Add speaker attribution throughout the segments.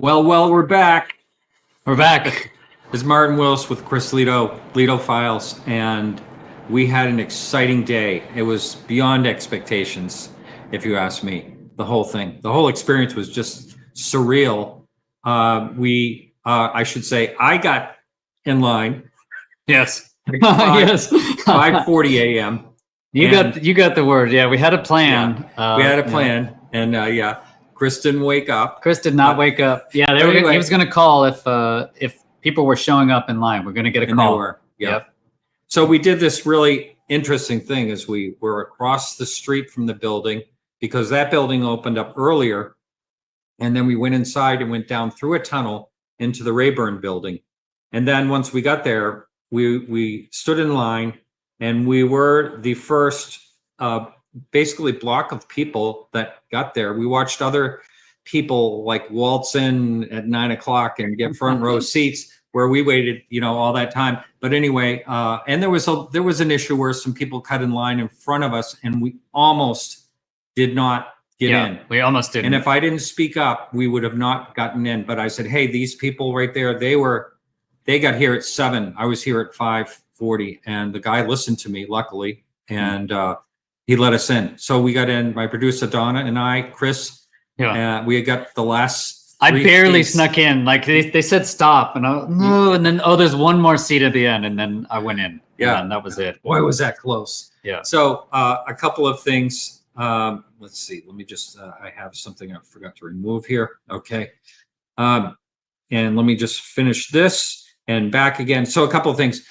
Speaker 1: Well, we're back.
Speaker 2: We're back.
Speaker 1: It's Martin Willis with Chris Lehto Files, and we had an exciting day. It was beyond expectations, if you ask me. The whole thing, the whole experience was just surreal. I should say, I got in line.
Speaker 2: Yes.
Speaker 1: Yes. 5:40 a.m.
Speaker 2: You got the word. Yeah, we had a plan.
Speaker 1: Yeah, we had a plan, and Chris didn't wake up.
Speaker 2: Chris did not wake up. Yeah, he was going to call if people were showing up in line. We're going to get a call.
Speaker 1: They were. Yep. So we did this really interesting thing as we were across the street from the building, because that building opened up earlier, and then we went inside and went down through a tunnel into the Rayburn building. And then once we got there, we stood in line, and we were the first basically block of people that got there. We watched other people like waltz in at 9 o'clock and get front row seats where we waited, all that time. But anyway, and there was an issue where some people cut in line in front of us, and we almost did not get in.
Speaker 2: We almost didn't.
Speaker 1: And if I didn't speak up, we would have not gotten in. But I said, hey, these people right there, they got here at 7. I was here at 5:40, and the guy listened to me, luckily, and he let us in. So we got in. My producer Donna and I, Chris, we had got the last.
Speaker 2: I barely snuck in. Like they said stop, and and then there's one more seat at the end, and then I went in.
Speaker 1: Yeah,
Speaker 2: and that was it.
Speaker 1: Boy, was that close.
Speaker 2: Yeah.
Speaker 1: So a couple of things. Let's see. Let me just. I have something I forgot to remove here. Okay. And let me just finish this and back again. So a couple of things.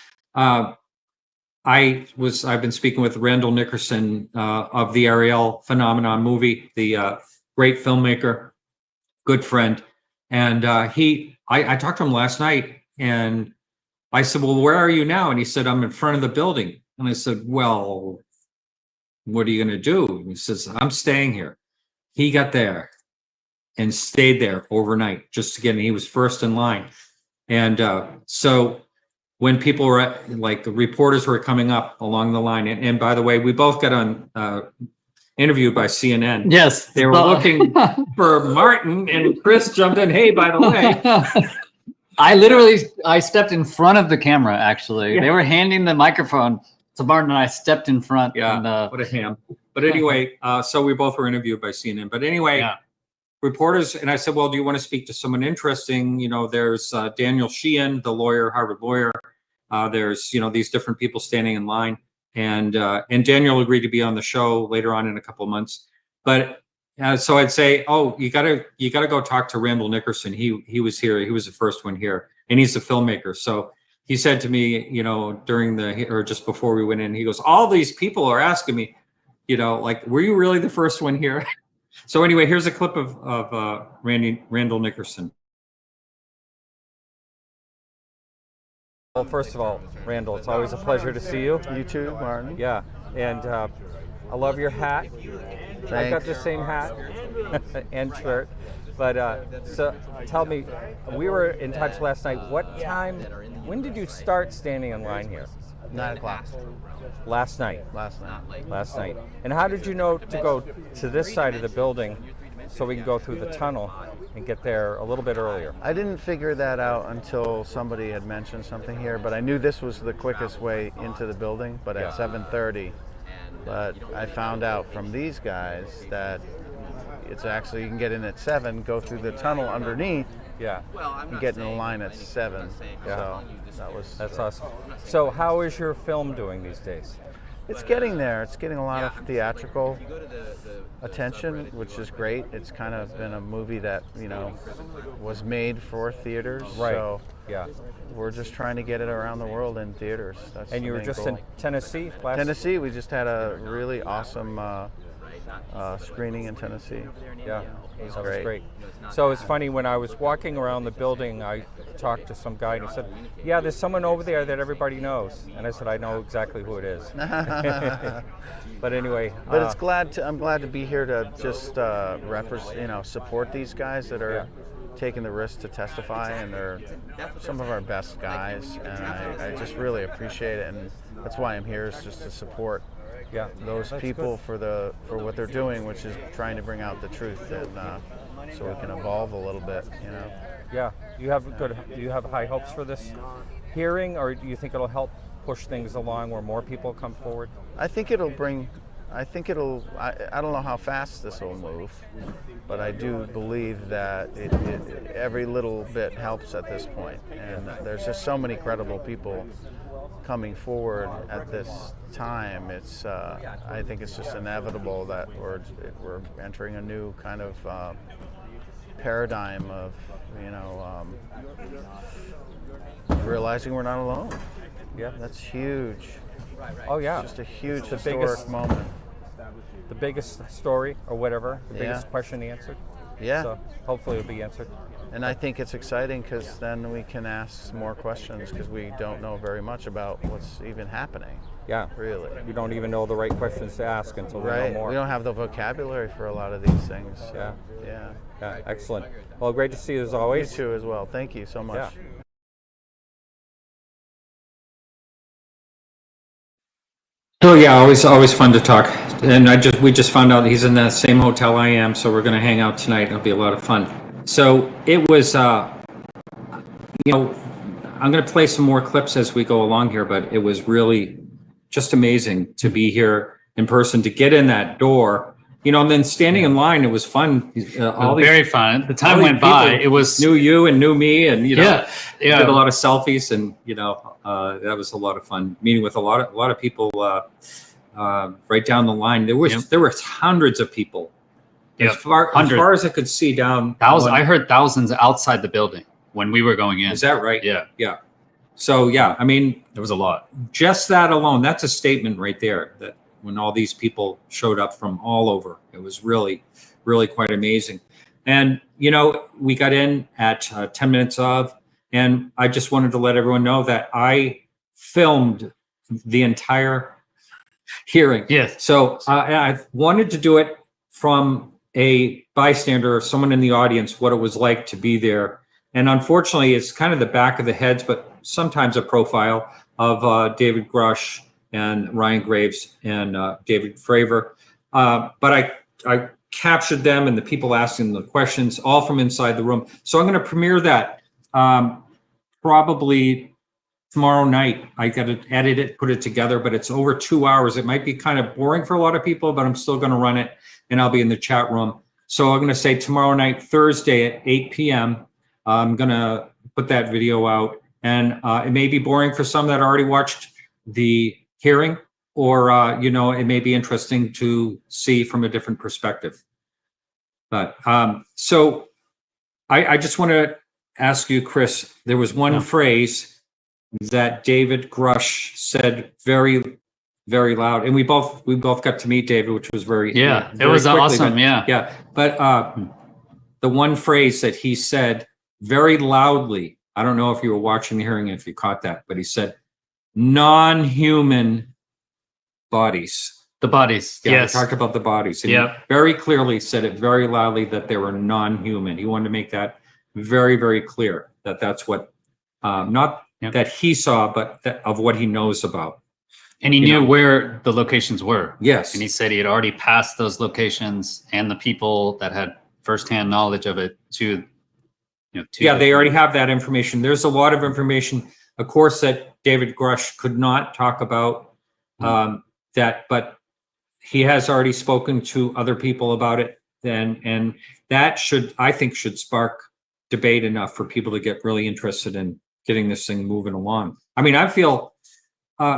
Speaker 1: I've been speaking with Randall Nickerson of the Ariel Phenomenon movie, the great filmmaker, good friend. And I talked to him last night, and I said, well, where are you now? And he said, I'm in front of the building. And I said, well, what are you going to do? And he says, I'm staying here. He got there and stayed there overnight just to get in. He was first in line. And so when people were like the reporters were coming up along the line, and by the way, we both got on interviewed by CNN.
Speaker 2: Yes,
Speaker 1: they were looking for Martin, and Chris jumped in. Hey, by the way,
Speaker 2: I stepped in front of the camera. Actually, they were handing the microphone to Martin, and I stepped in front.
Speaker 1: Yeah,
Speaker 2: and,
Speaker 1: what a ham. But anyway, so we both were interviewed by CNN. But anyway. Yeah. Reporters, and I said, well, do you want to speak to someone interesting? There's Daniel Sheehan, the lawyer, Harvard lawyer. There's, these different people standing in line, and Daniel agreed to be on the show later on in a couple of months. But so I'd say, oh, you gotta go talk to Randall Nickerson. He was here. He was the first one here, and he's a filmmaker. So he said to me, or just before we went in, he goes, all these people are asking me, like, were you really the first one here? So anyway, here's a clip of Randall Nickerson. Well, first of all, Randall, it's always a pleasure to see you.
Speaker 3: You too, Martin.
Speaker 1: Yeah, and I love your hat.
Speaker 3: Thanks.
Speaker 1: I got the same hat and shirt. But so tell me, we were in touch last night. When did you start standing in line here?
Speaker 3: 9 o'clock.
Speaker 1: Last night.
Speaker 3: Last night.
Speaker 1: And how did you know to go to this side of the building so we can go through the tunnel and get there a little bit earlier?
Speaker 3: I didn't figure that out until somebody had mentioned something here, but I knew this was the quickest way into the building, but at 7:30. But I found out from these guys that it's actually, you can get in at 7, go through the tunnel underneath, and get in the line at 7.
Speaker 1: Yeah.
Speaker 3: So
Speaker 1: that's awesome. So how is your film doing these days?
Speaker 3: It's getting there. It's getting a lot of theatrical attention, which is great. It's kind of been a movie that, was made for theaters.
Speaker 1: Right.
Speaker 3: So we're just trying to get it around the world in theaters. That's
Speaker 1: and you were just
Speaker 3: goal.
Speaker 1: in Tennessee?
Speaker 3: Tennessee. We just had a really awesome screening in Tennessee.
Speaker 1: Yeah, it was great. So it's funny, when I was walking around the building, I talked to some guy and he said, yeah, there's someone over there that everybody knows. And I said, I know exactly who it is. But anyway.
Speaker 3: But I'm glad to be here to just support these guys that are taking the risk to testify, and they're some of our best guys, and I just really appreciate it, and that's why I'm here, is just to support those people for what they're doing, which is trying to bring out the truth. And so we can evolve a little bit, you know.
Speaker 4: Yeah. Do you have high hopes for this hearing, or do you think it'll help push things along where more people come forward?
Speaker 3: I think it'll bring, I don't know how fast this will move, but I do believe that every little bit helps at this point. And there's just so many credible people coming forward at this time. It's, I think it's just inevitable that we're entering a new kind of paradigm of, you know, realizing we're not alone.
Speaker 4: Yeah.
Speaker 3: That's huge.
Speaker 4: Oh yeah.
Speaker 3: It's just a huge
Speaker 4: the
Speaker 3: historic
Speaker 4: biggest
Speaker 3: moment.
Speaker 4: The biggest story or whatever, the
Speaker 3: Yeah.
Speaker 4: biggest question answered.
Speaker 3: Yeah.
Speaker 4: So hopefully it'll be answered.
Speaker 3: And I think it's exciting because then we can ask more questions because we don't know very much about what's even happening.
Speaker 4: Yeah.
Speaker 3: Really.
Speaker 4: You don't even know the right questions to ask until we know
Speaker 3: Right.
Speaker 4: more.
Speaker 3: We don't have the vocabulary for a lot of these things. So,
Speaker 4: Yeah.
Speaker 3: Yeah.
Speaker 4: Yeah. Excellent. Well, great to see you as always.
Speaker 3: You too as well. Thank you so much.
Speaker 4: Yeah.
Speaker 1: So yeah, always fun to talk. And we just found out he's in the same hotel I am, so we're going to hang out tonight. It'll be a lot of fun. So it was, you know, I'm going to play some more clips as we go along here, but it was really just amazing to be here in person, to get in that door, you know, and then standing in line. It was fun.
Speaker 2: Very fun. The time
Speaker 1: all these
Speaker 2: went by.
Speaker 1: people
Speaker 2: It was
Speaker 1: knew you and knew me, and you know,
Speaker 2: yeah.
Speaker 1: did a lot of selfies, and you know, that was a lot of fun meeting with a lot of people right down the line. There were hundreds of people.
Speaker 2: Yeah,
Speaker 1: As far as I could see down.
Speaker 2: I heard thousands outside the building when we were going in.
Speaker 1: Is that right?
Speaker 2: Yeah.
Speaker 1: Yeah. So yeah, I mean,
Speaker 2: There was a lot.
Speaker 1: just that alone, that's a statement right there, that when all these people showed up from all over, it was really, really quite amazing. And, you know, we got in at 10 minutes of, and I just wanted to let everyone know that I filmed the entire hearing.
Speaker 2: Yes.
Speaker 1: So I wanted to do it from a bystander or someone in the audience, what it was like to be there. And unfortunately, it's kind of the back of the heads, but sometimes a profile of David Grush and Ryan Graves and David Fravor. But I captured them and the people asking the questions all from inside the room. So I'm going to premiere that probably tomorrow night. I got to edit it, put it together, but it's over 2 hours. It might be kind of boring for a lot of people, but I'm still going to run it, and I'll be in the chat room. So I'm going to say tomorrow night, Thursday at 8 p.m., I'm going to put that video out. And it may be boring for some that already watched the hearing, or, you know, it may be interesting to see from a different perspective. But so I just want to ask you, Chris, there was one phrase that David Grush said very, very loud, and we both got to meet David, which was very
Speaker 2: it was
Speaker 1: quickly,
Speaker 2: awesome.
Speaker 1: but, but the one phrase that he said very loudly, I don't know if you were watching the hearing, if you caught that, but he said non-human bodies.
Speaker 2: The bodies.
Speaker 1: Yeah,
Speaker 2: Yes.
Speaker 1: we talked about the bodies. And
Speaker 2: Yeah.
Speaker 1: he very clearly said it very loudly that they were non-human. He wanted to make that very, very clear, that that's what, not that he saw, but of what he knows about.
Speaker 2: And he
Speaker 1: You
Speaker 2: knew
Speaker 1: know.
Speaker 2: where the locations were.
Speaker 1: Yes.
Speaker 2: And he said he had already passed those locations and the people that had firsthand knowledge of it to,
Speaker 1: Yeah, they already have that information. There's a lot of information, of course, that David Grush could not talk about that, but he has already spoken to other people about it. And that I think should spark debate enough for people to get really interested in getting this thing moving along. I mean, I feel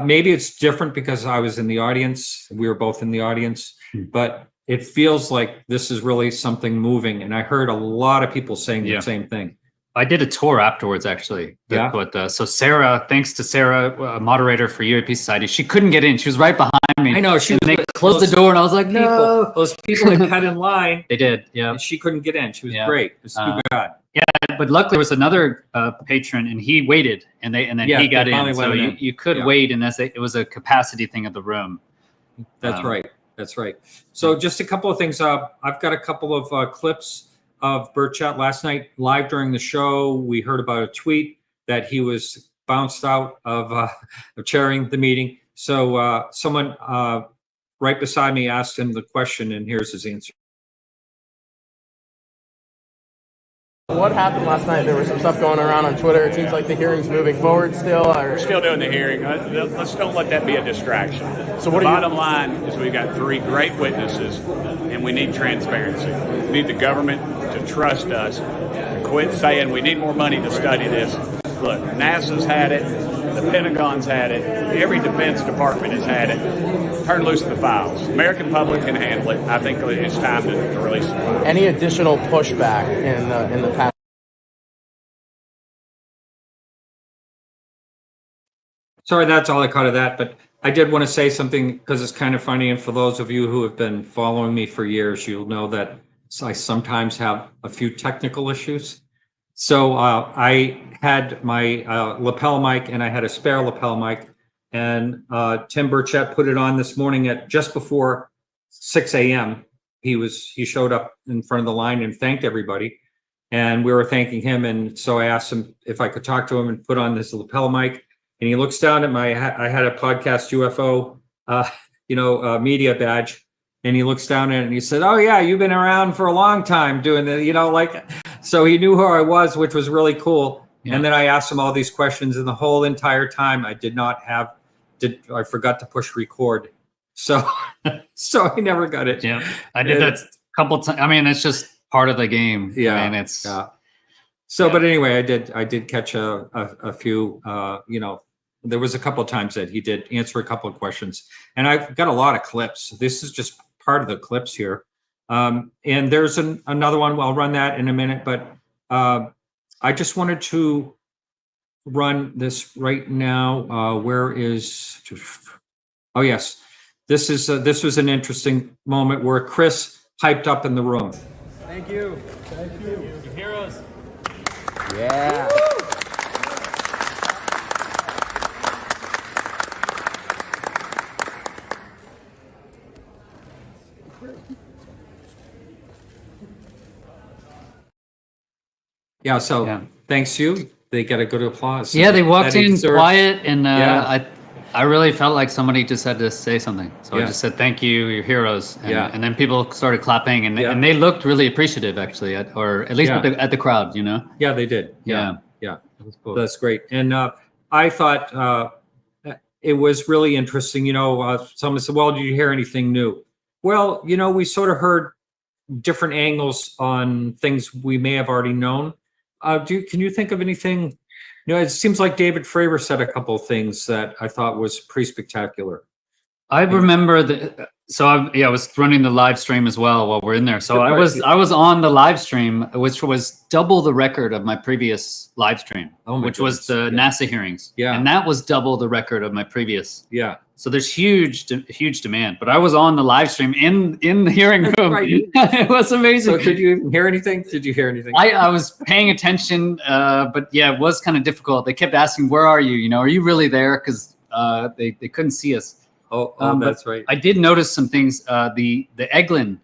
Speaker 1: maybe it's different because I was in the audience. We were both in the audience, but it feels like this is really something moving. And I heard a lot of people saying the same thing.
Speaker 2: I did a tour afterwards, actually. So Sarah, thanks to Sarah, moderator for UAP Society, she couldn't get in. She was right behind me.
Speaker 1: I know.
Speaker 2: They closed the door, and I was like, no.
Speaker 1: Those people that cut in line.
Speaker 2: They did, yeah.
Speaker 1: And she couldn't get in. She was great. It's too bad.
Speaker 2: Yeah, but luckily there was another patron, and he waited, and then he got in. So you could wait, and it was a capacity thing of the room.
Speaker 1: That's right. That's right. So just a couple of things. I've got a couple of clips of Burchett last night live during the show. We heard about a tweet that he was bounced out of chairing the meeting. So someone right beside me asked him the question, and here's his answer.
Speaker 5: What happened last night? There was some stuff going around on Twitter. It seems like the hearing's moving forward still.
Speaker 6: We're still doing the hearing. Let's don't let that be a distraction.
Speaker 5: So what
Speaker 6: the bottom line is we've got 3 great witnesses, and we need transparency. We need the government to trust us, to quit saying we need more money to study this. Look, NASA's had it. The Pentagon's had it. Every defense department has had it. Turn loose the files. American public can handle it. I think it's time to release the files.
Speaker 5: Any additional pushback in the past?
Speaker 1: Sorry, that's all I caught of that. But I did want to say something because it's kind of funny. And for those of you who have been following me for years, you'll know that I sometimes have a few technical issues. So I had my lapel mic and I had a spare lapel mic, and Tim Burchett put it on this morning at just before 6 a.m. He showed up in front of the line and thanked everybody, and we were thanking him. And so I asked him if I could talk to him and put on this lapel mic, and he looks down at I had a Podcast UFO, media badge. And he looks down at it and he said, "Oh yeah, you've been around for a long time doing the, so he knew who I was, which was really cool." Yeah. And then I asked him all these questions, and the whole entire time I I forgot to push record. So I never got it.
Speaker 2: Yeah. I did that a couple times. I mean, it's just part of the game.
Speaker 1: Yeah.
Speaker 2: And it's,
Speaker 1: but anyway, I did catch a few, there was a couple of times that he did answer a couple of questions, and I've got a lot of clips. This is just part of the clips here. And there's another one. I'll run that in a minute, but I just wanted to run this right now. Oh yes, this was an interesting moment where Chris piped up in the room.
Speaker 7: Thank you.
Speaker 2: Your heroes.
Speaker 7: Yeah.
Speaker 1: Yeah, so thanks to you. They get a good applause.
Speaker 2: Yeah, they walked in quiet, and I really felt like somebody just had to say something. So I just said, "Thank you, your heroes." And then people started clapping, and they looked really appreciative, actually, or at least at the crowd,
Speaker 1: Yeah, they did. Yeah. That was cool. That's great. And I thought it was really interesting. Someone said, "Well, did you hear anything new?" Well, we sort of heard different angles on things we may have already known. Can you think of anything? It seems like David Fravor said a couple of things that I thought was pretty spectacular.
Speaker 2: I remember that. So I was running the live stream as well while we're in there. So I was on the live stream, which was double the record of my previous live stream, which was the NASA hearings. Yeah, and that was double the record of my previous. Yeah. So there's huge demand. But I was on the live stream in the hearing room. Right. It was amazing.
Speaker 1: So did you hear anything?
Speaker 2: I was paying attention, but it was kind of difficult. They kept asking, "Where are you? Are you really there?" Because they couldn't see us.
Speaker 1: Oh, that's right.
Speaker 2: I did notice some things. The Eglin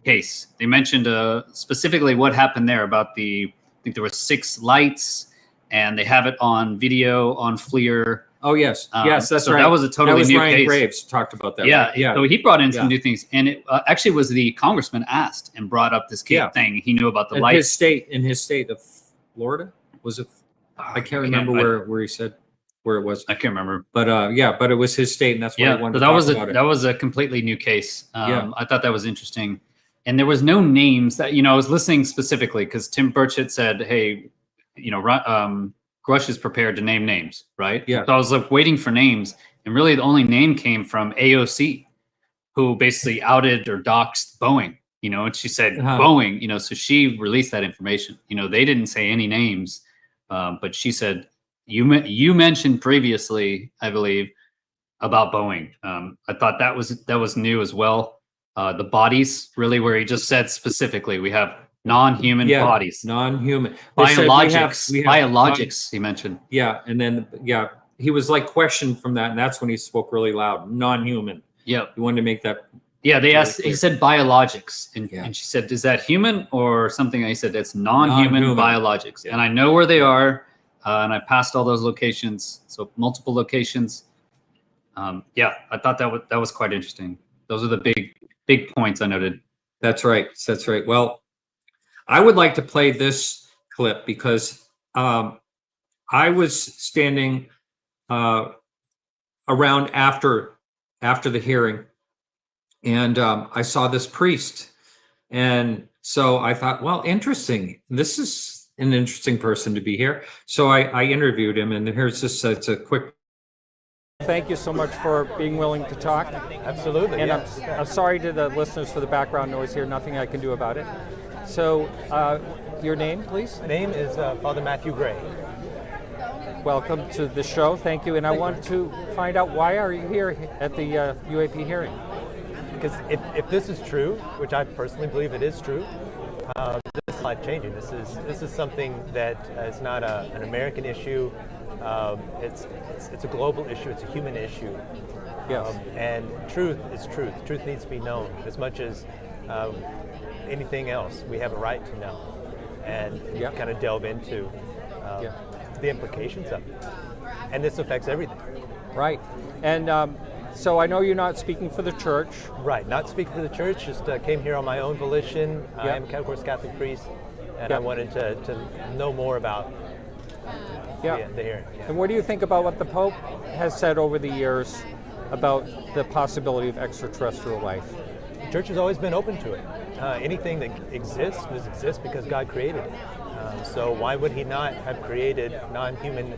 Speaker 2: case. They mentioned specifically what happened there about I think there were 6 lights, and they have it on video on FLIR.
Speaker 1: Oh yes, yes, that's right.
Speaker 2: That was a totally new
Speaker 1: Ryan
Speaker 2: case.
Speaker 1: Graves talked about that.
Speaker 2: Yeah,
Speaker 1: right? Yeah.
Speaker 2: So he brought in some new things, and it actually was the congressman asked and brought up this thing. He knew about the lights.
Speaker 1: In his state of Florida, was it? I can't remember where he said where it was.
Speaker 2: I can't remember.
Speaker 1: But but it was his state, and that's why he wanted to talk about it.
Speaker 2: That was a completely new case. I thought that was interesting, and there was no names that I was listening specifically because Tim Burchett said, "Hey, Grush is prepared to name names, right?" Yeah. So I was waiting for names, and really the only name came from AOC, who basically outed or doxed Boeing. And she said Boeing. So she released that information. They didn't say any names, but she said you mentioned previously, I believe, about Boeing. I thought that was new as well. The bodies, really, where he just said specifically we have non-human bodies.
Speaker 1: Non-human.
Speaker 2: Biologics, he mentioned.
Speaker 1: Yeah, and then he was questioned from that, and that's when he spoke really loud. Non-human. Yeah. He wanted to make that.
Speaker 2: Yeah, they asked. He said biologics, and she said, "Is that human or something?" I said, "It's non-human biologics," and I know where they are, and I passed all those locations, so multiple locations. I thought that was quite interesting. Those are the big points I noted.
Speaker 1: That's right. Well, I would like to play this clip because I was standing around after the hearing, and I saw this priest, and so I thought, well, interesting. This is an interesting person to be here. So I interviewed him, and here's just it's a quick.
Speaker 4: Thank you so much for being willing to talk.
Speaker 3: Absolutely.
Speaker 4: And
Speaker 3: yeah.
Speaker 4: I'm sorry to the listeners for the background noise here. Nothing I can do about it. So, your name, please?
Speaker 8: My name is Father Matthew Gray.
Speaker 4: Welcome to the show. Thank you. And I want to find out, why are you here at the UAP hearing?
Speaker 8: Because if this is true, which I personally believe it is true, this is life-changing. This is something that is not an American issue. It's a global issue. It's a human issue.
Speaker 4: Yes.
Speaker 8: And truth is truth. Truth needs to be known as much as anything else. We have a right to know and kind of delve into the implications of it. And this affects everything.
Speaker 4: Right. And so I know you're not speaking for the church.
Speaker 8: Right. Not speaking for the church. Just came here on my own volition. I am, of course, Catholic priest, and I wanted to know more about the hearing. Yeah.
Speaker 4: And what do you think about what the Pope has said over the years about the possibility of extraterrestrial life?
Speaker 8: The church has always been open to it. Anything that exists does exist because God created it. So why would He not have created non-human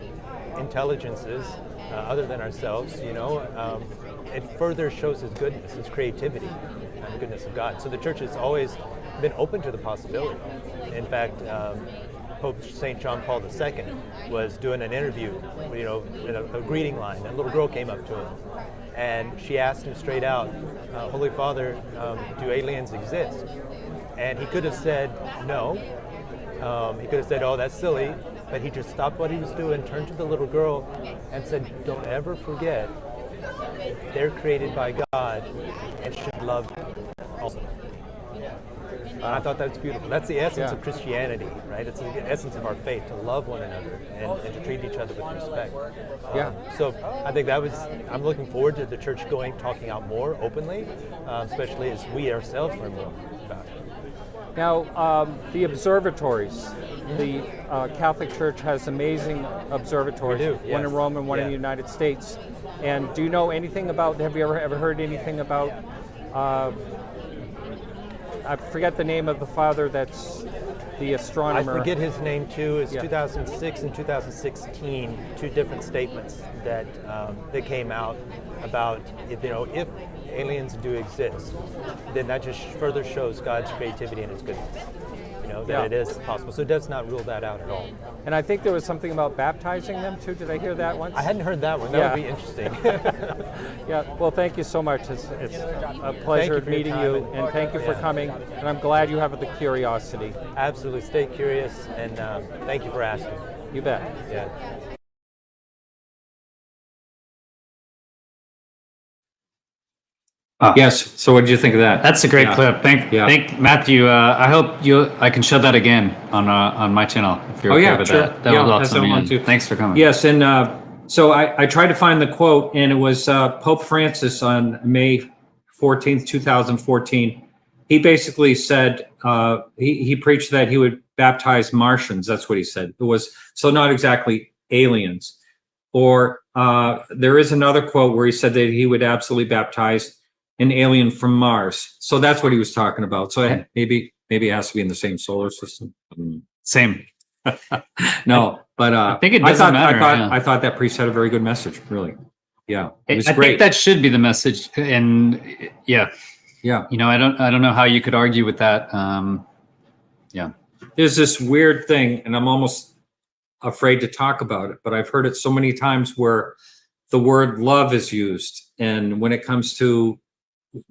Speaker 8: intelligences other than ourselves? You know, it further shows His goodness, His creativity, and the goodness of God. So the church has always been open to the possibility. In fact, Pope St. John Paul II was doing an interview, you know, in a greeting line. And a little girl came up to him, and she asked him straight out, Holy Father, do aliens exist? And he could have said no. He could have said, oh, that's silly. But he just stopped what he was doing, turned to the little girl, and said, don't ever forget, they're created by God and should love also. I thought that's beautiful. That's the essence of Christianity, right? It's the essence of our faith, to love one another and to treat each other with respect. So I think I'm looking forward to the church talking out more openly, especially as we ourselves learn more about it.
Speaker 4: Now, the observatories. The Catholic Church has amazing observatories.
Speaker 8: We do, yes.
Speaker 4: One in Rome and one in the United States. And do you know anything about, have you ever heard anything about, I forget the name of the father that's the astronomer.
Speaker 8: I forget his name too. It's 2006 and 2016, two different statements that came out about, if aliens do exist, then that just further shows God's creativity and His goodness. You know, that it is possible. So it does not rule that out at all.
Speaker 4: And I think there was something about baptizing them too. Did I hear that once?
Speaker 8: I hadn't heard that one. That would be interesting.
Speaker 4: Well, thank you so much. It's a pleasure meeting you, and thank you for coming. And I'm glad you have the curiosity.
Speaker 8: Absolutely. Stay curious, and thank you for asking.
Speaker 4: You bet.
Speaker 8: Yeah.
Speaker 1: Yes. So what did you think of that?
Speaker 2: That's a great clip. Thank Matthew. I hope I can show that again on my channel if you're okay with that. That was awesome, man. Thanks for coming.
Speaker 1: Yes, and so I tried to find the quote, and it was Pope Francis on May 14th, 2014. He basically said he preached that he would baptize Martians. That's what he said. It was so not exactly aliens. Or there is another quote where he said that he would absolutely baptize an alien from Mars. So that's what he was talking about. So maybe it has to be in the same solar system.
Speaker 2: Same.
Speaker 1: No, but
Speaker 2: I think it doesn't matter.
Speaker 1: I thought that priest had a very good message. Really, it was great.
Speaker 2: I think that should be the message, and You know, I don't know how you could argue with that.
Speaker 1: There's this weird thing, and I'm almost afraid to talk about it, but I've heard it so many times where the word love is used, and when it comes to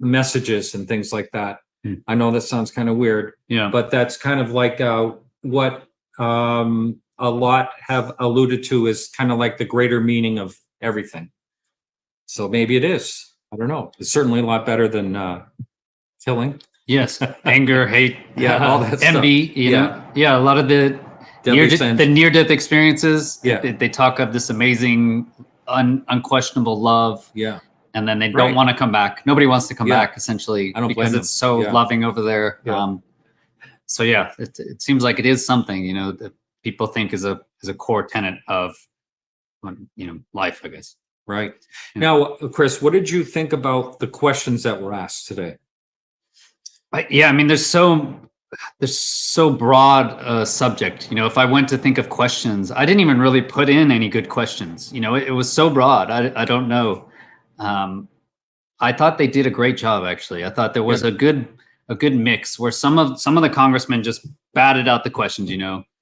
Speaker 1: messages and things like that. I know that sounds kind of weird, but that's kind of like what a lot have alluded to is kind of like the greater meaning of everything. So maybe it is. I don't know. It's certainly a lot better than killing.
Speaker 2: Yes, anger, hate,
Speaker 1: all that
Speaker 2: envy.
Speaker 1: stuff.
Speaker 2: You know? A lot of the near-death experiences. They talk of this amazing, unquestionable love. And then they don't want to come back. Nobody wants to come back, essentially, because it's so loving over there. So yeah, it seems like it is something, that people think is a core tenet of, life, I guess.
Speaker 1: Right.
Speaker 2: Yeah.
Speaker 1: Now, Chris, what did you think about the questions that were asked today?
Speaker 2: Yeah, I mean, there's so broad a subject. If I went to think of questions, I didn't even really put in any good questions. It was so broad. I don't know. I thought they did a great job, actually. I thought there was a good mix where some of the congressmen just batted out the questions.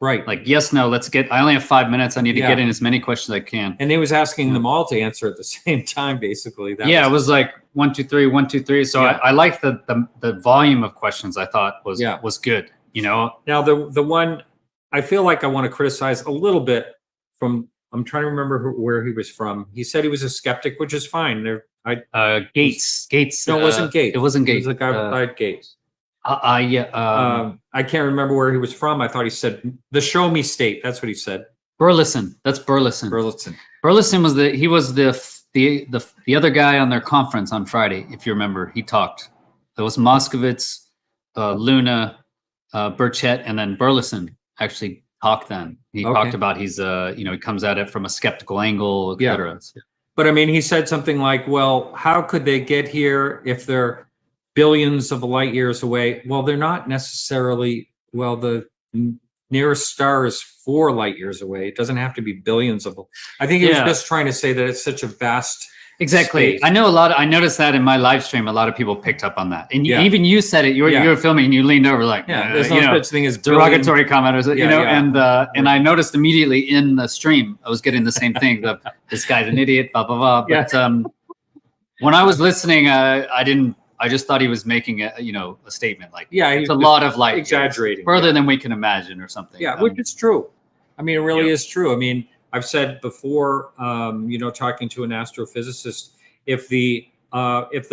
Speaker 1: Right.
Speaker 2: Like yes, no. I only have 5 minutes. I need to get in as many questions as I can.
Speaker 1: And they was asking them all to answer at the same time, basically.
Speaker 2: It was like 1, 2, 3, 1, 2, 3. So I liked the volume of questions. I thought was good.
Speaker 1: Now the one I feel like I want to criticize a little bit from. I'm trying to remember where he was from. He said he was a skeptic, which is fine.
Speaker 2: Gates.
Speaker 1: No, it wasn't Gates.
Speaker 2: It wasn't Gates.
Speaker 1: It was the guy beside Gates.
Speaker 2: I
Speaker 1: can't remember where he was from. I thought he said the Show Me State. That's what he said.
Speaker 2: Burleson. That's Burleson. Burleson was the other guy on their conference on Friday. If you remember, he talked. It was Moskowitz, Luna, Burchett, and then Burleson actually talked. Then he talked about he comes at it from a skeptical angle, etc.
Speaker 1: But I mean, he said something like, well, how could they get here if they're billions of light years away? Well, they're not necessarily, the nearest star is 4 light years away. It doesn't have to be billions of them. I think he was just trying to say that it's such a vast
Speaker 2: Exactly.
Speaker 1: space.
Speaker 2: I noticed that in my live stream, a lot of people picked up on that. And even you said it, you were filming and you leaned over like,
Speaker 1: there's no such thing as
Speaker 2: derogatory commenters, and I noticed immediately in the stream, I was getting the same thing. This guy's an idiot, blah, blah, blah. But when I was listening, I just thought he was making a statement like, it's a lot of light
Speaker 1: exaggerating
Speaker 2: further than we can imagine or something.
Speaker 1: Yeah, which is true. I mean, it really is true. I mean, I've said before, talking to an astrophysicist, if the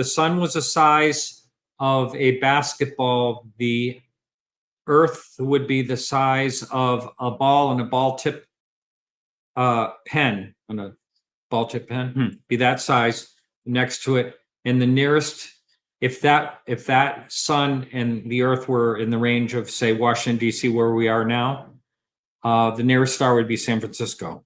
Speaker 1: sun was the size of a basketball, the Earth would be the size of a ball and a ball tip pen, on a ball tip pen, be that size next to it, and the nearest. If that sun and the Earth were in the range of, say, Washington, D.C., where we are now, the nearest star would be San Francisco.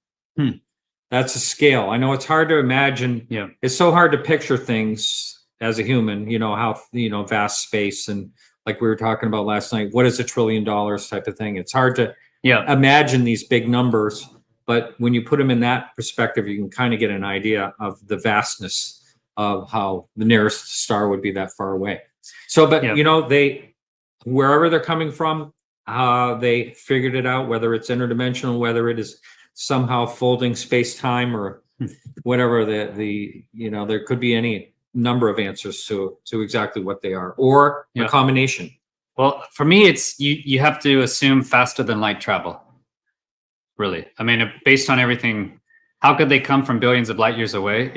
Speaker 1: That's a scale. I know it's hard to imagine.
Speaker 2: Yeah.
Speaker 1: It's so hard to picture things as a human, how, vast space. And like we were talking about last night, what is $1 trillion type of thing? It's hard to imagine these big numbers. But when you put them in that perspective, you can kind of get an idea of the vastness of how the nearest star would be that far away. So, but they, wherever they're coming from, they figured it out, whether it's interdimensional, whether it is somehow folding space-time or whatever there could be any number of answers to exactly what they are, or a combination.
Speaker 2: Well, for me, it's you have to assume faster than light travel. Really. I mean, based on everything, how could they come from billions of light years away?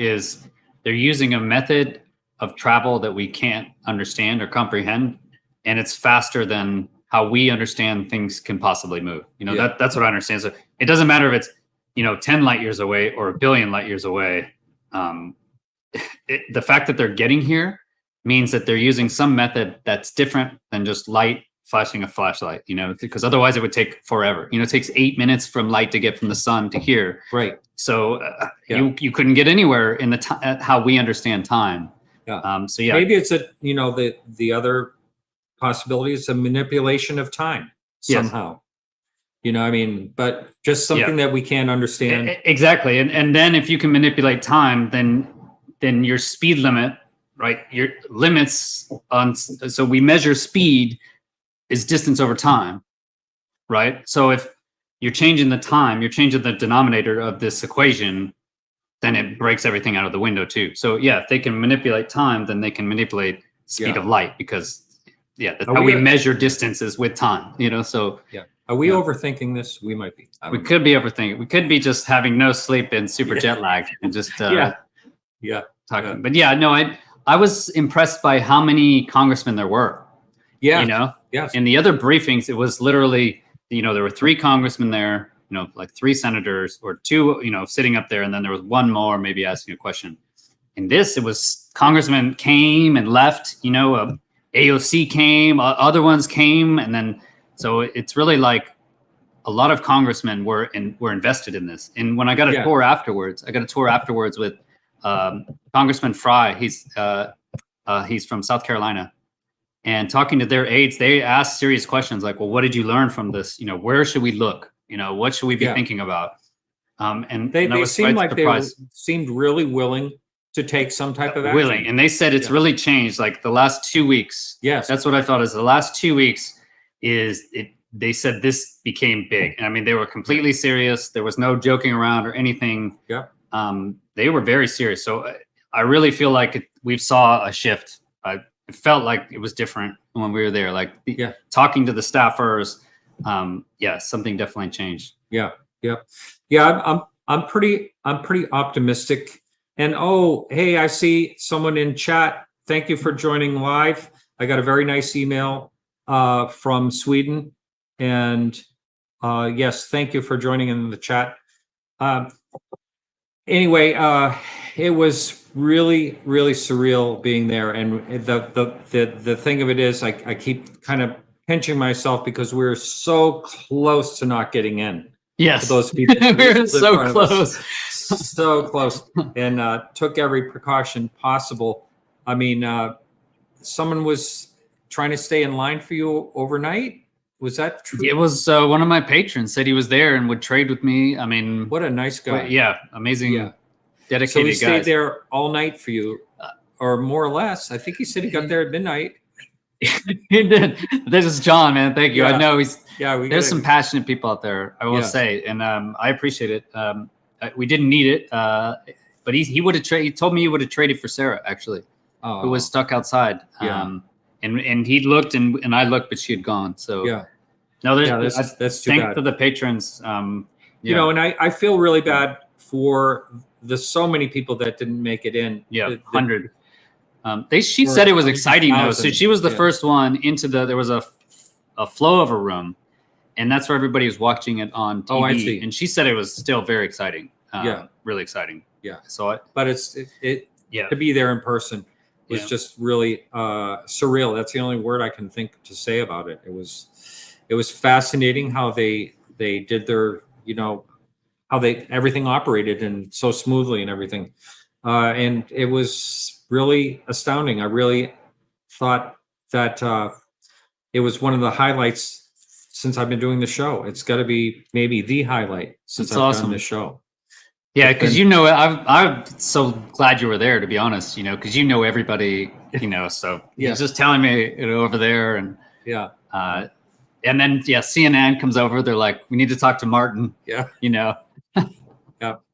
Speaker 2: They're using a method of travel that we can't understand or comprehend, and it's faster than how we understand things can possibly move. That's what I understand. So it doesn't matter if it's 10 light years away or 1 billion light years away. The fact that they're getting here means that they're using some method that's different than just light flashing a flashlight, because otherwise it would take forever. It takes 8 minutes from light to get from the sun to here.
Speaker 1: Right.
Speaker 2: So you couldn't get anywhere in the how we understand time.
Speaker 1: Yeah.
Speaker 2: So
Speaker 1: maybe it's the other possibility is a manipulation of time somehow. But just something that we can't understand.
Speaker 2: Exactly. And then if you can manipulate time, then your speed limit, right? Your limits so we measure speed is distance over time, right? So if you're changing the time, you're changing the denominator of this equation, then it breaks everything out of the window too. So if they can manipulate time, then they can manipulate speed of light, because that's how we measure distances with time, so. Yeah.
Speaker 1: Are we overthinking this? We might be.
Speaker 2: We could be overthinking. We could be just having no sleep and super jet lagged and just talking. But I was impressed by how many congressmen there were.
Speaker 1: Yeah. Yes.
Speaker 2: In the other briefings, it was literally, there were 3 congressmen there, like 3 senators or 2, sitting up there. And then there was 1 more maybe asking a question. In this, it was congressmen came and left, AOC came, other ones came. And then So it's really like a lot of congressmen were invested in this. And when I got a tour afterwards, with Congressman Fry. He's from South Carolina. And talking to their aides, they asked serious questions like, well, what did you learn from this? Where should we look? What should we be thinking about? And
Speaker 1: they seemed like they seemed really willing to take some type of action.
Speaker 2: And they said it's really changed. Like the last 2 weeks.
Speaker 1: Yes.
Speaker 2: That's what I thought is the last 2 weeks they said this became big. And I mean, they were completely serious. There was no joking around or anything.
Speaker 1: Yeah.
Speaker 2: They were very serious. So I really feel like we saw a shift. It felt like it was different when we were there. Like talking to the staffers, something definitely changed.
Speaker 1: Yeah. I'm pretty optimistic. And hey, I see someone in chat. Thank you for joining live. I got a very nice email from Sweden, and yes, thank you for joining in the chat. Anyway, it was really, really surreal being there, and the thing of it is, I keep kind of pinching myself because we were so close to not getting in.
Speaker 2: Yes,
Speaker 1: to those people.
Speaker 2: We were so close,
Speaker 1: so close, and took every precaution possible. I mean, someone was trying to stay in line for you overnight. Was that true?
Speaker 2: It was one of my patrons said he was there and would trade with me. I mean,
Speaker 1: what a nice guy.
Speaker 2: Yeah, amazing, dedicated
Speaker 1: so he
Speaker 2: guy.
Speaker 1: Stayed there all night for you, or more or less. I think he said he got there at midnight.
Speaker 2: He did. This is John, man. Thank you. I know there's some passionate people out there, I will say, and I appreciate it. We didn't need it, but he would have he told me he would have traded for Sarah, actually, who was stuck outside. And he looked and I looked, but she had gone. So no,
Speaker 1: that's too bad.
Speaker 2: To the patrons.
Speaker 1: And I feel really bad for the so many people that didn't make it in.
Speaker 2: 100. She said it was exciting though. So she was the first one into there was a flow of a room, and that's where everybody was watching it on TV.
Speaker 1: Oh, I see.
Speaker 2: And she said it was still very exciting. Really exciting.
Speaker 1: Yeah.
Speaker 2: So
Speaker 1: but to be there in person was just really surreal. That's the only word I can think to say about it. It was fascinating how they did their, how everything operated and so smoothly and everything. And it was really astounding. I really thought that it was one of the highlights since I've been doing the show. It's got to be maybe the highlight since I've done the show.
Speaker 2: Yeah, because I'm so glad you were there, to be honest, because everybody, so he's just telling me over there, and and then CNN comes over, they're like, we need to talk to Martin.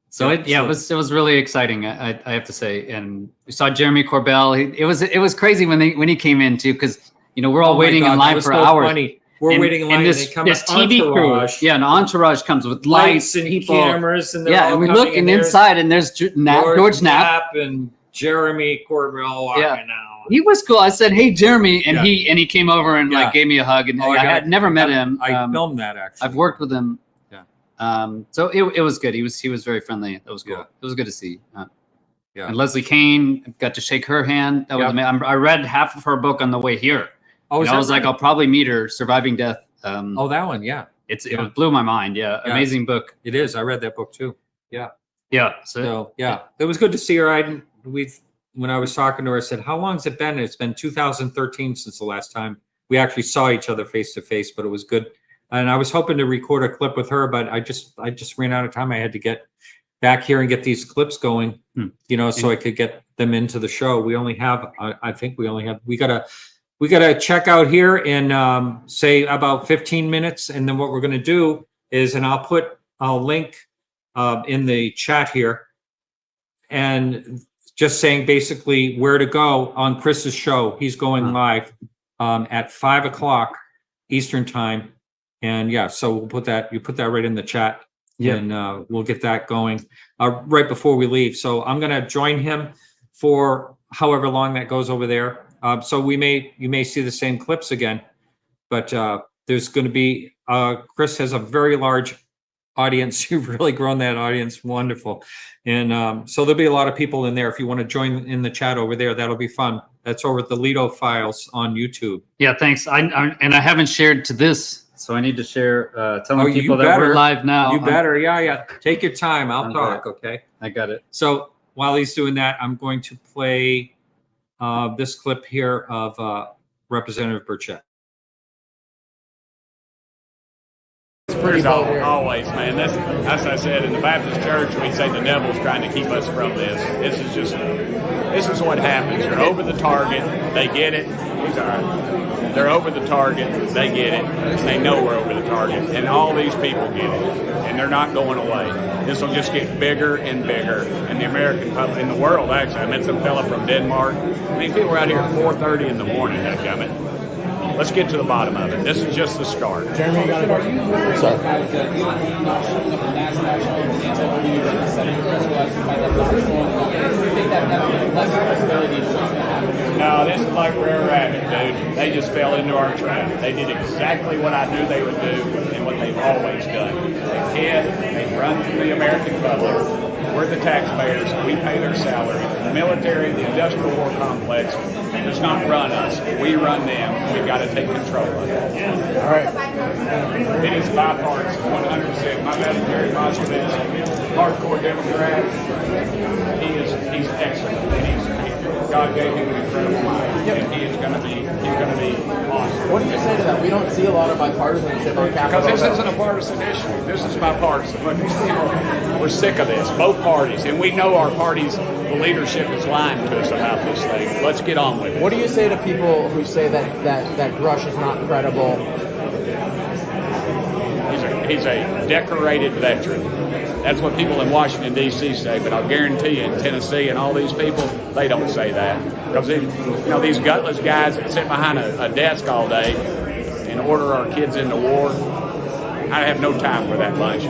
Speaker 2: So it was really exciting, I have to say. And we saw Jeremy Corbell. It was crazy when he came in too, because we're all waiting in line for hours.
Speaker 1: Funny. We're waiting in line, and
Speaker 2: this TV crew, an entourage comes with lights and people, cameras, and and we look inside, and there's George Knapp
Speaker 1: and Jeremy Corbell walking out.
Speaker 2: He was cool. I said, "Hey, Jeremy," and he came over and gave me a hug. And I had never met him.
Speaker 1: I filmed that actually.
Speaker 2: I've worked with him. So it was good. He was very friendly. That was cool. It was good to see. And Leslie Kane, got to shake her hand. That was amazing. I read half of her book on the way here. I was like, I'll probably meet her. Surviving Death.
Speaker 1: That one,
Speaker 2: It blew my mind. Amazing book.
Speaker 1: It is. I read that book too.
Speaker 2: So
Speaker 1: it was good to see her. When I was talking to her, I said, "How long has it been?" It's been 2013 since the last time we actually saw each other face to face. But it was good, and I was hoping to record a clip with her, but I just ran out of time. I had to get back here and get these clips going, so I could get them into the show. We only have, we gotta check out here in say about 15 minutes, and then what we're gonna do is, and I'll put a link in the chat here, and just saying basically where to go on Chris's show. He's going live at 5 o'clock Eastern time, and so we'll put that. You put that right in the chat, and we'll get that going right before we leave. So I'm gonna join him for however long that goes over there. So you may see the same clips again, but there's going to be Chris has a very large audience. You've really grown that audience, wonderful, and so there'll be a lot of people in there. If you want to join in the chat over there, that'll be fun. That's over at the Lehto Files on YouTube.
Speaker 2: Yeah, thanks. I haven't shared to this So I need to share, telling
Speaker 1: Oh, you
Speaker 2: people that we're
Speaker 1: better.
Speaker 2: live now.
Speaker 1: You better. Yeah. Take your time. I'll
Speaker 2: Okay.
Speaker 1: talk. Okay.
Speaker 2: I got it.
Speaker 1: So while he's doing that, I'm going to play this clip here of Representative Burchett.
Speaker 6: There's always, man. That's as I said in the Baptist church. We say the devil's trying to keep us from this. This is what happens. You're over the target. They get it. He's all right. They're over the target. They get it. They know we're over the target, and all these people get it, and they're not going away. This will just get bigger and bigger. And the American public, in the world, actually, I met some fella from Denmark. I mean, people are out here at 4:30 in the morning. Dadgummit. Let's get to the bottom of it. This is just the start.
Speaker 5: Jeremy, you got a question? Sorry.
Speaker 6: No, this is like Rare Rabbit, dude. They just fell into our trap. They did exactly what I knew they would do and what they've always done. They hid, they run from the American public. We're the taxpayers. We pay their salary. The military, the industrial war complex does not run us. We run them. We've got to take control of it.
Speaker 5: All right.
Speaker 6: It is bipartisan, 100%. My best Jerry Moskowitz, hardcore Democrat. He's excellent. God gave him an incredible mind, and he's going to be awesome.
Speaker 5: What do you say to that? We don't see a lot of bipartisanship on Capitol
Speaker 6: Because this
Speaker 5: Hill.
Speaker 6: isn't a partisan issue. This is bipartisan. Look, these people, we're sick of this, both parties, and we know our party's the leadership is lying to us about this thing. Let's get on with it.
Speaker 5: What do you say to people who say that Grush is not credible?
Speaker 6: He's a decorated veteran. That's what people in Washington, D.C. say, but I'll guarantee you in Tennessee and all these people, they don't say that. Because, these gutless guys that sit behind a desk all day and order our kids into war, I have no time for that bunch.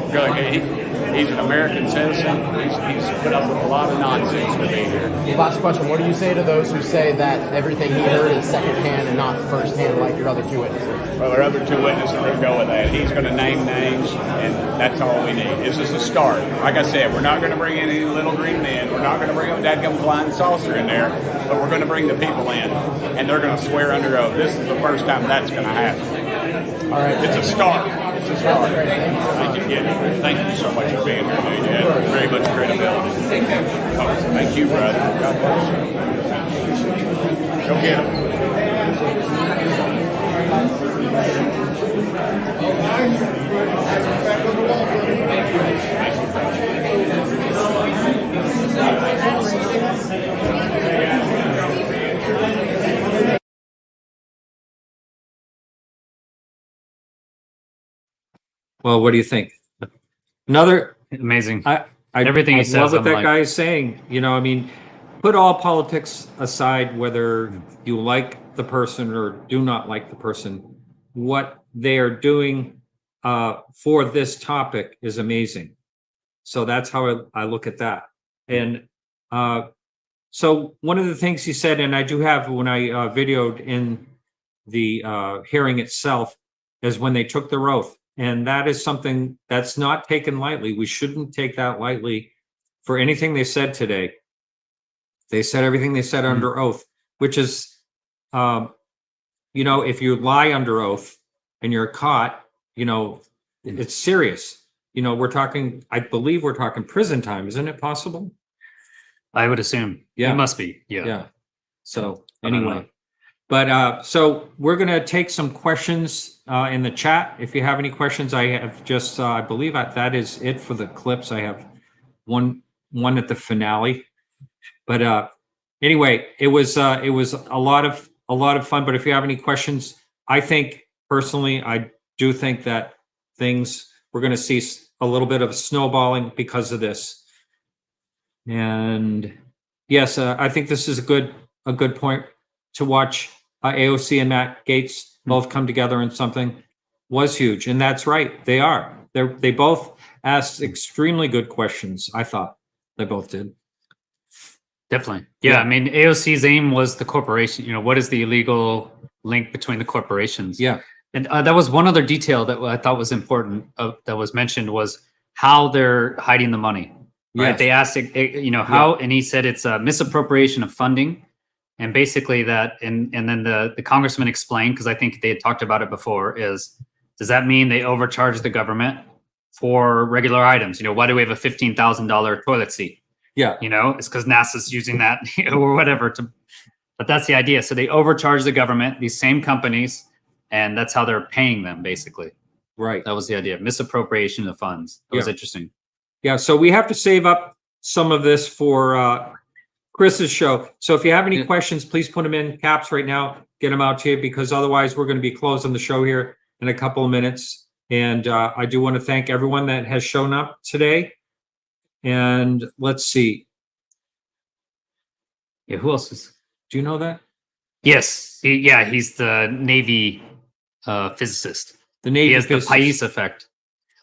Speaker 6: He's an American citizen. He's put up with a lot of nonsense to be here.
Speaker 5: Last question. What do you say to those who say that everything he heard is secondhand and not firsthand like your other two witnesses?
Speaker 6: Well, our other two witnesses will go with that. He's going to name names, and that's all we need. This is a start. Like I said, we're not going to bring in any little green men. We're not going to bring a dadgum flying saucer in there, but we're going to bring the people in, and they're going to swear under oath. This is the first time that's going to happen.
Speaker 5: All right.
Speaker 6: It's a start. It's a start. Thank you. Thank you so much for being here, dude. You have very much credibility. Oh, thank you, brother. God bless you. Go get him.
Speaker 1: Well, what do you think? Another
Speaker 2: Amazing.
Speaker 1: everything
Speaker 2: he says,
Speaker 1: love what
Speaker 2: I'm
Speaker 1: that
Speaker 2: like-
Speaker 1: guy is saying. I mean, put all politics aside, whether you like the person or do not like the person. What they are doing for this topic is amazing. So that's how I look at that. And so one of the things he said, and I do have when I videoed in the hearing itself, is when they took their oath. And that is something that's not taken lightly. We shouldn't take that lightly for anything they said today. They said everything they said under oath, which is, if you lie under oath and you're caught, it's serious. I believe we're talking prison time. Isn't it possible?
Speaker 2: I would assume.
Speaker 1: Yeah.
Speaker 2: It must be. Yeah.
Speaker 1: Yeah. So
Speaker 2: I don't
Speaker 1: anyway,
Speaker 2: know.
Speaker 1: but so we're going to take some questions in the chat. If you have any questions, I have just, I believe that is it for the clips. I have one at the finale, but anyway, it was a lot of fun. But if you have any questions, I think personally, I do think that we're going to see a little bit of snowballing because of this. And yes, I think this is a good point to watch AOC and Matt Gaetz both come together in something was huge. And that's right. They are. They both asked extremely good questions. I thought they both did.
Speaker 2: Definitely. Yeah. I mean, AOC's aim was the corporation. What is the illegal link between the corporations?
Speaker 1: Yeah.
Speaker 2: And that was one other detail that I thought was important that was mentioned was how they're hiding the money. Right.
Speaker 1: Yes.
Speaker 2: They asked, how, and he said it's a misappropriation of funding. And basically that, and then the congressman explained, because I think they had talked about it before, is Does that mean they overcharge the government for regular items? Why do we have a $15,000 toilet seat?
Speaker 1: Yeah.
Speaker 2: It's because NASA's using that or whatever. But that's the idea. So they overcharge the government, these same companies, and that's how they're paying them, basically.
Speaker 1: Right.
Speaker 2: That was the idea. Misappropriation of funds. That was interesting.
Speaker 1: Yeah. So we have to save up some of this for Chris's show. So if you have any questions, please put them in caps right now. Get them out to you, because otherwise we're going to be closing the show here in a couple of minutes. And I do want to thank everyone that has shown up today. And let's see.
Speaker 2: Yeah, who else is?
Speaker 1: Do you know that?
Speaker 2: Yes. He's the Navy physicist.
Speaker 1: The Navy
Speaker 2: He has
Speaker 1: physicist.
Speaker 2: the Pais effect.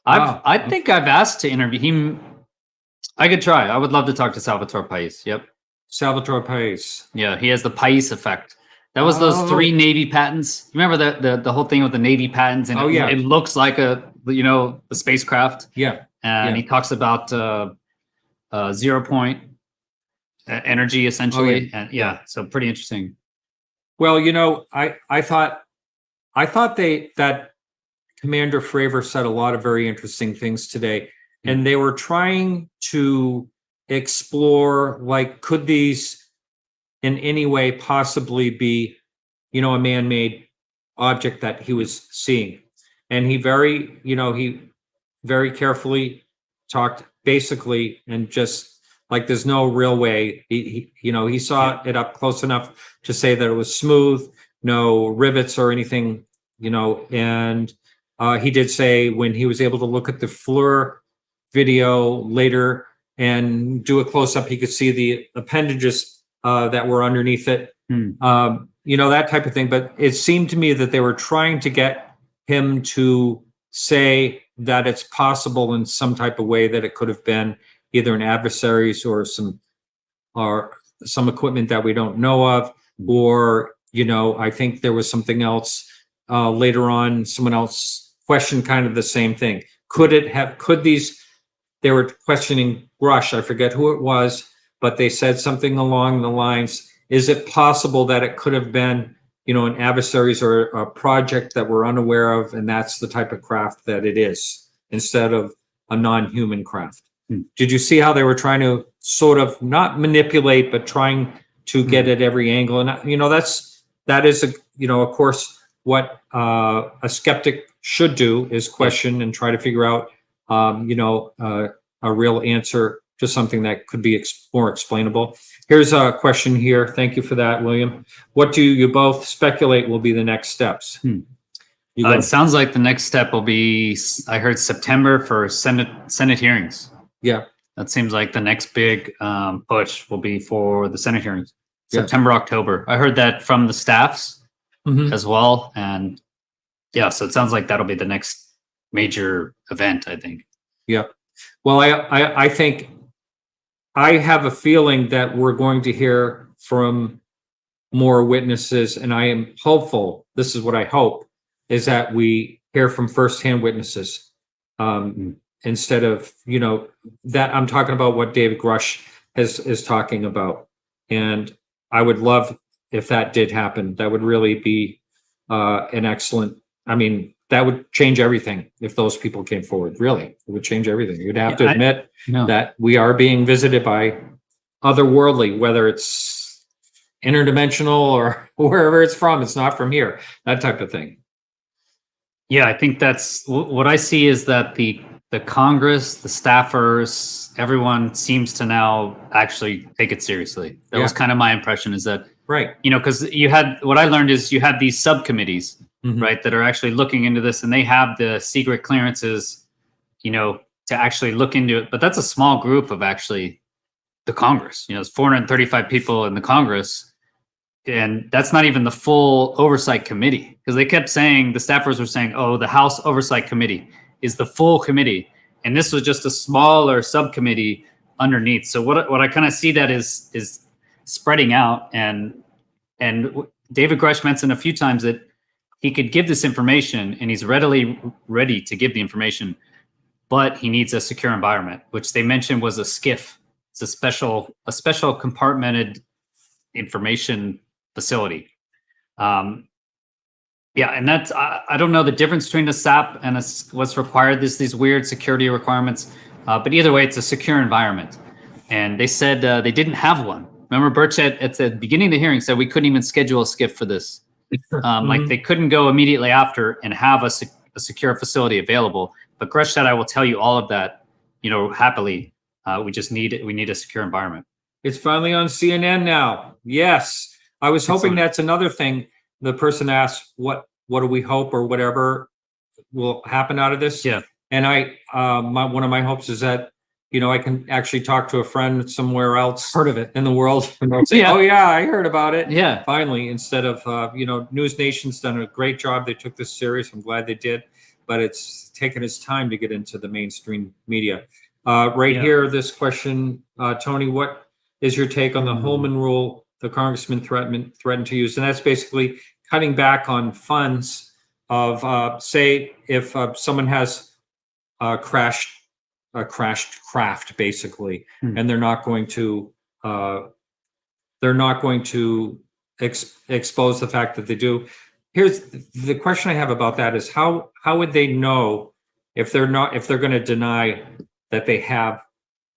Speaker 1: Wow.
Speaker 2: I think I've asked to interview him. I could try. I would love to talk to Salvatore Pais. Yep.
Speaker 1: Salvatore Pais.
Speaker 2: Yeah, he has the Pais effect. That was those 3 Navy patents. Remember the whole thing with the Navy patents? And it looks like the spacecraft.
Speaker 1: Yeah.
Speaker 2: And he talks about 0 point energy, essentially. And so pretty interesting.
Speaker 1: Well, I thought that Commander Fravor said a lot of very interesting things today, and they were trying to explore, like, could these in any way possibly be, a man-made object that he was seeing. And he very carefully talked basically, and just like, there's no real way. He saw it up close enough to say that it was smooth, no rivets or anything, and he did say when he was able to look at the FLIR video later and do a close-up, he could see the appendages that were underneath it, that type of thing. But it seemed to me that they were trying to get him to say that it's possible in some type of way that it could have been either an adversaries or some equipment that we don't know of, or I think there was something else later on. Someone else questioned kind of the same thing. They were questioning Grush. I forget who it was, but they said something along the lines, is it possible that it could have been, an adversaries or a project that we're unaware of, and that's the type of craft that it is, instead of a non-human craft? Did you see how they were trying to sort of not manipulate, but trying to get at every angle? And, that is, of course, what a skeptic should do, is question and try to figure out, a real answer to something that could be more explainable. Here's a question here. Thank you for that, William. What do you both speculate will be the next steps?
Speaker 2: It sounds like the next step will be, I heard, September for Senate hearings.
Speaker 1: Yeah.
Speaker 2: That seems like the next big push will be for the Senate hearings. September, October. I heard that from the staffs as well. And so it sounds like that'll be the next major event, I think.
Speaker 1: Yeah. Well, I think, I have a feeling that we're going to hear from more witnesses, and I am hopeful, this is what I hope, is that we hear from firsthand witnesses, instead of, that I'm talking about what David Grush is talking about. And I would love if that did happen. That would really be an excellent, that would change everything if those people came forward. Really, it would change everything. You'd have to admit that we are being visited by otherworldly, whether it's interdimensional or wherever it's from. It's not from here, that type of thing.
Speaker 2: Yeah, I think that's what I see, is that the Congress, the staffers, everyone seems to now actually take it seriously. That was kind of my impression, is that,
Speaker 1: right.
Speaker 2: Because what I learned is you have these subcommittees, right, that are actually looking into this, and they have the secret clearances, to actually look into it. But that's a small group of actually the Congress. It's 435 people in the Congress, and that's not even the full oversight committee, because they kept saying, the staffers were saying, oh, the House Oversight Committee is the full committee, and this was just a smaller subcommittee underneath. So what I kind of see that is spreading out, and David Grush mentioned a few times that he could give this information, and he's ready to give the information, but he needs a secure environment, which they mentioned was a SCIF. It's a special compartmented information facility. Yeah, and that's I don't know the difference between a SAP and what's required. There's these weird security requirements, but either way, it's a secure environment. And they said they didn't have one. Remember, Burchett at the beginning of the hearing said we couldn't even schedule a skip for this. Like they couldn't go immediately after and have a secure facility available. But Grush said, I will tell you all of that, happily. We just need a secure environment.
Speaker 1: It's finally on CNN now. Yes, I was hoping that's another thing. The person asked, "What do we hope or whatever will happen out of this?"
Speaker 2: Yeah,
Speaker 1: and one of my hopes is that I can actually talk to a friend somewhere else,
Speaker 2: heard of it
Speaker 1: in the world, and they'll say, "Oh yeah, I heard about it."
Speaker 2: Yeah,
Speaker 1: finally, instead of News Nation's done a great job. They took this serious. I'm glad they did, but it's taken its time to get into the mainstream media. Here, this question, Tony, what is your take on the Holmen Rule the congressman threatened to use? And that's basically cutting back on funds of, say, if someone has a crashed craft, basically, and they're not going to expose the fact that they do. Here's the question I have about that is how would they know if they're going to deny that they have,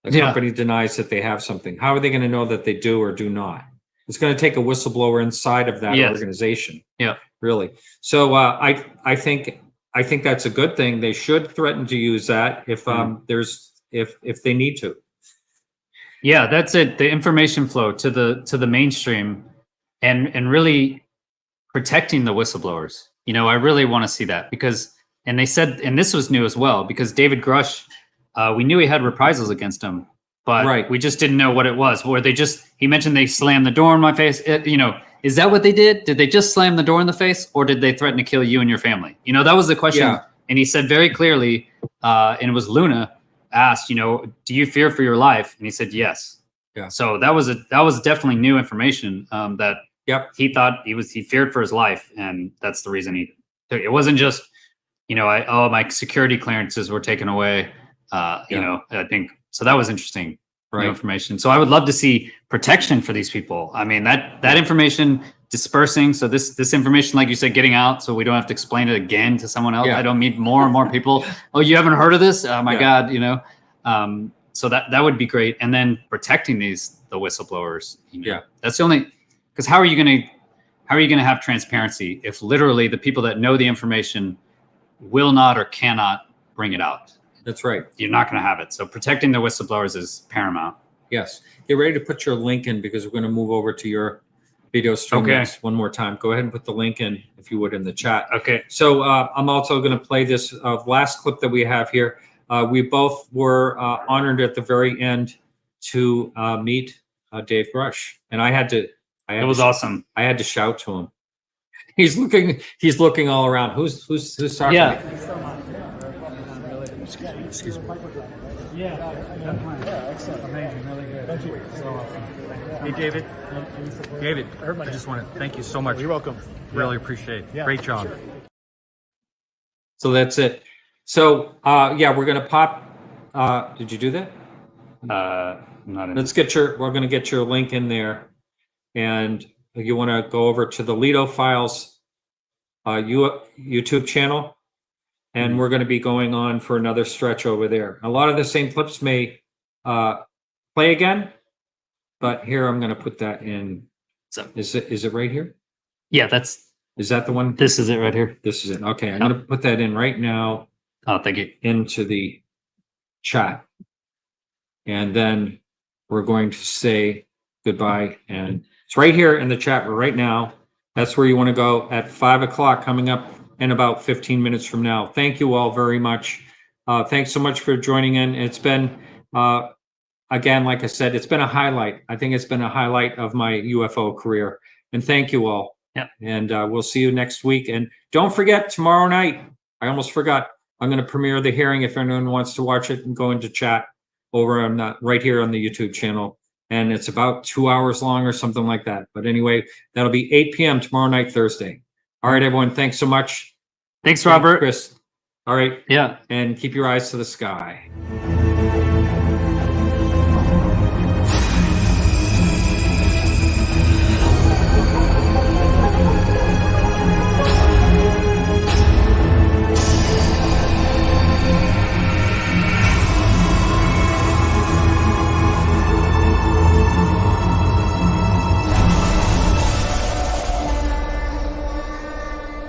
Speaker 1: the company denies that they have something? How are they going to know that they do or do not? It's going to take a whistleblower inside of that organization. Yeah, really. So I think that's a good thing. They should threaten to use that if if they need to.
Speaker 2: Yeah, that's it. The information flow to the mainstream, and really protecting the whistleblowers. I really want to see that because, and they said, and this was new as well, because David Grush, we knew he had reprisals against him, but we just didn't know what it was. Where he mentioned they slammed the door in my face. Is that what they did? Did they just slam the door in the face, or did they threaten to kill you and your family? That was the question. Yeah. And he said very clearly, and it was Luna asked, do you fear for your life? And he said yes. Yeah. So that was definitely new information. That he thought he feared for his life, and that's the reason he took it. It wasn't just my security clearances were taken away. I think so. That was interesting new information. So I would love to see protection for these people. I mean, that information dispersing. So this information, like you said, getting out, so we don't have to explain it again to someone else. Yeah. I don't need more and more people. Oh, you haven't heard of this? Oh my God, So that would be great. And then protecting the whistleblowers. That's the only, because how are you going to have transparency if literally the people that know the information will not or cannot bring it out?
Speaker 1: That's right.
Speaker 2: You're not going to have it. So protecting the whistleblowers is paramount.
Speaker 1: Yes. Get ready to put your link in because we're going to move over to your video stream next one more time. Go ahead and put the link in, if you would, in the chat. Okay. So I'm also going to play this last clip that we have here. We both were honored at the very end to meet Dave Grush, and it was awesome. I had to shout to him. He's looking all around. Who's talking? Yeah. Excuse me.
Speaker 9: Yeah, excellent. Amazing, really good. Thank you. So awesome.
Speaker 4: Hey, David. I just want to thank you so much.
Speaker 9: You're welcome.
Speaker 4: Really appreciate it. Great job.
Speaker 1: So that's it. So we're gonna pop. Did you do that?
Speaker 2: Not in.
Speaker 1: We're gonna get your link in there, and you want to go over to the Lehto Files YouTube channel. And we're going to be going on for another stretch over there. A lot of the same clips may play again, but here I'm going to put that in. So is it right here?
Speaker 2: Yeah,
Speaker 1: is that the one?
Speaker 2: This is it right here.
Speaker 1: This is it. Okay, I'm going to put that in right now.
Speaker 2: Oh, thank you.
Speaker 1: Into the chat, and then we're going to say goodbye. And it's right here in the chat right now. That's where you want to go at 5 o'clock coming up. In about 15 minutes from now. Thank you all very much. Thanks so much for joining in. It's been, again, like I said, it's been a highlight. I think it's been a highlight of my UFO career. And thank you all. Yeah. And we'll see you next week. And don't forget, tomorrow night, I almost forgot, I'm going to premiere the hearing if anyone wants to watch it and go into chat over on right here on the YouTube channel. And it's about 2 hours long or something like that. But anyway, that'll be 8 p.m. tomorrow night, Thursday. All right, everyone. Thanks so much.
Speaker 2: Thanks, Robert.
Speaker 1: Chris. All right.
Speaker 2: Yeah.
Speaker 1: And keep your eyes to the sky.